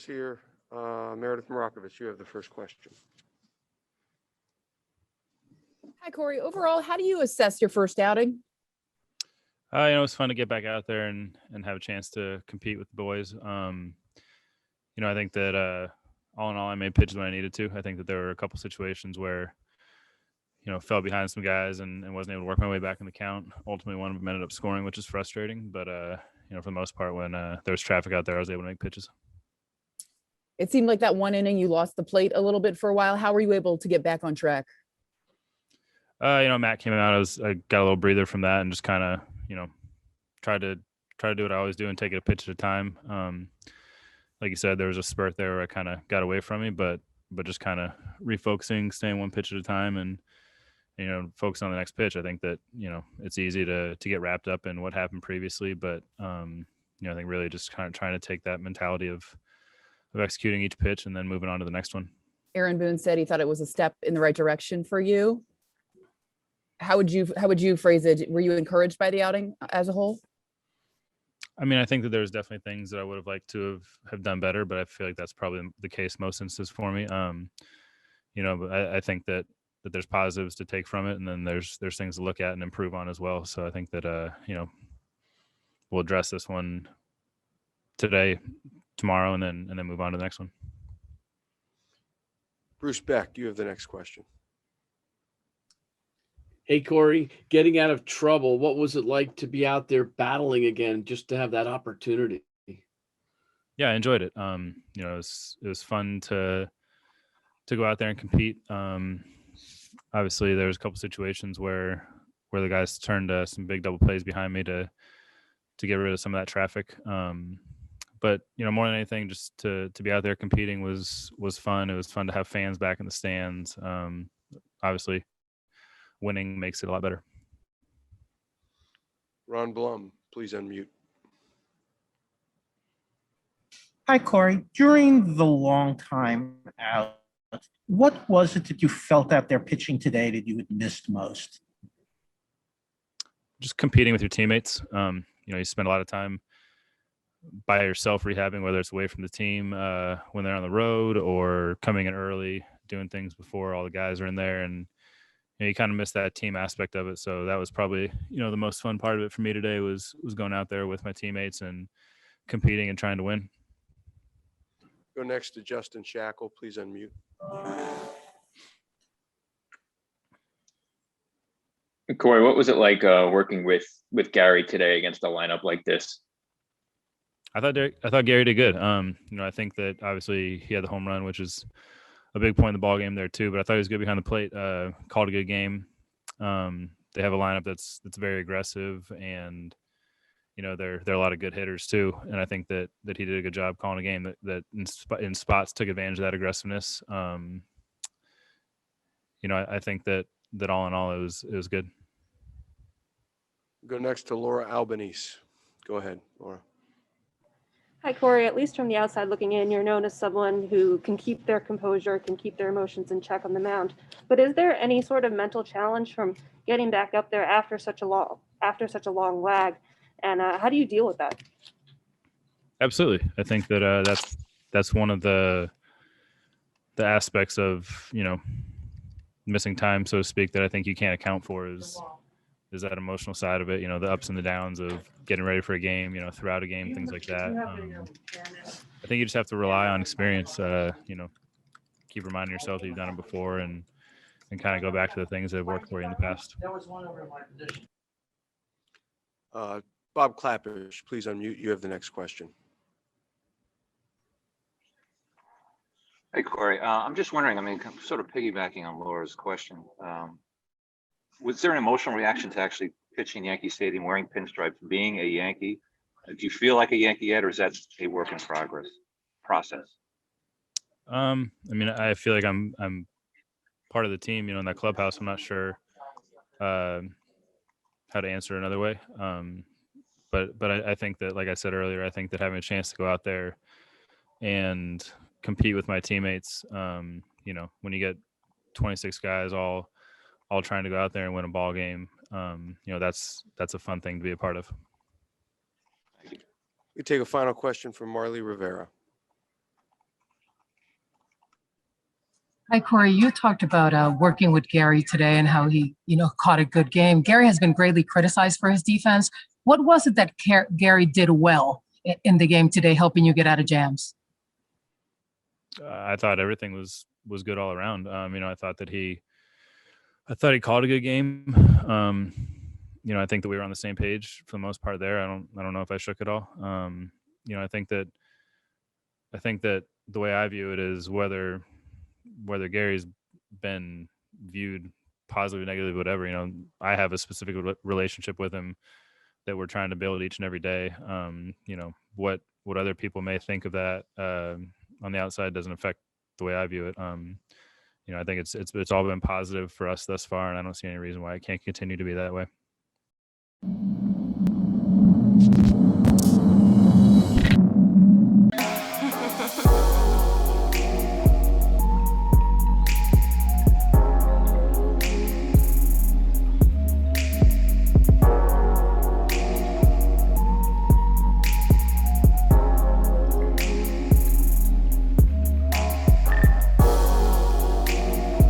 Brewers here. Meredith Marakovich, you have the first question. Hi, Corey. Overall, how do you assess your first outing? It's fun to get back out there and have a chance to compete with the boys. I think that all in all, I made pitches when I needed to. I think that there were a couple situations where, fell behind some guys and wasn't able to work my way back in the count. Ultimately, one of them ended up scoring, which is frustrating. But, for the most part, when there was traffic out there, I was able to make pitches. It seemed like that one inning you lost the plate a little bit for a while. How were you able to get back on track? Matt came out. I got a little breather from that and just kind of, try to do what I always do and take it a pitch at a time. Like you said, there was a spurt there where I kind of got away from me, but just kind of refocusing, staying one pitch at a time and, focus on the next pitch. I think that, it's easy to get wrapped up in what happened previously, but, I think really just kind of trying to take that mentality of executing each pitch and then moving on to the next one. Aaron Boone said he thought it was a step in the right direction for you. How would you phrase it? Were you encouraged by the outing as a whole? I mean, I think that there's definitely things that I would have liked to have done better, but I feel like that's probably the case most instances for me. But I think that there's positives to take from it, and then there's things to look at and improve on as well. So I think that we'll address this one today, tomorrow, and then move on to the next one. Bruce Beck, you have the next question. Hey, Corey, getting out of trouble, what was it like to be out there battling again, just to have that opportunity? Yeah, I enjoyed it. It was fun to go out there and compete. Obviously, there was a couple situations where the guys turned some big double plays behind me to get rid of some of that traffic. But more than anything, just to be out there competing was fun. It was fun to have fans back in the stands. Obviously, winning makes it a lot better. Ron Blum, please unmute. Hi, Corey. During the long time out, what was it that you felt out there pitching today that you had missed most? Just competing with your teammates. You spend a lot of time by yourself rehabbing, whether it's away from the team when they're on the road or coming in early, doing things before all the guys are in there. And you kind of miss that team aspect of it. So that was probably, the most fun part of it for me today was going out there with my teammates and competing and trying to win. Go next to Justin Shackle. Please unmute. Corey, what was it like working with Gary today against a lineup like this? I thought Gary did good. I think that obviously he had the home run, which is a big point in the ball game there too. But I thought he was good behind the plate. Called a good game. They have a lineup that's very aggressive, and there are a lot of good hitters too. And I think that he did a good job calling a game that in spots took advantage of that aggressiveness. I think that all in all it was good. Go next to Laura Albanese. Go ahead, Laura. Hi, Corey. At least from the outside looking in, you're known as someone who can keep their composure, can keep their emotions in check on the mound. But is there any sort of mental challenge from getting back up there after such a long lag? And how do you deal with that? Absolutely. I think that that's one of the aspects of missing time, so to speak, that I think you can't account for is that emotional side of it, the ups and the downs of getting ready for a game, throughout a game, things like that. I think you just have to rely on experience, keep reminding yourself that you've done it before and kind of go back to the things that have worked for you in the past. Bob Clappish, please unmute. You have the next question. Hey, Corey. I'm just wondering, sort of piggybacking on Laura's question, was there an emotional reaction to actually pitching Yankee Stadium wearing pinstripes, being a Yankee? Do you feel like a Yankee yet, or is that a work in progress process? I feel like I'm part of the team, in that clubhouse. I'm not sure how to answer another way. But I think that, like I said earlier, I think that having a chance to go out there and compete with my teammates, when you get 26 guys all trying to go out there and win a ball game, that's a fun thing to be a part of. We take a final question from Marley Rivera. Hi, Corey. You talked about working with Gary today and how he, caught a good game. Gary has been greatly criticized for his defense. What was it that Gary did well in the game today, helping you get out of jams? I thought everything was good all around. I thought he called a good game. I think that we were on the same page for the most part there. I don't know if I shook it all. I think that the way I view it is whether Gary's been viewed positively, negatively, whatever, I have a specific relationship with him that we're trying to build each and every day. What other people may think of that on the outside doesn't affect the way I view it. I think it's all been positive for us thus far, and I don't see any reason why it can't continue to be that way.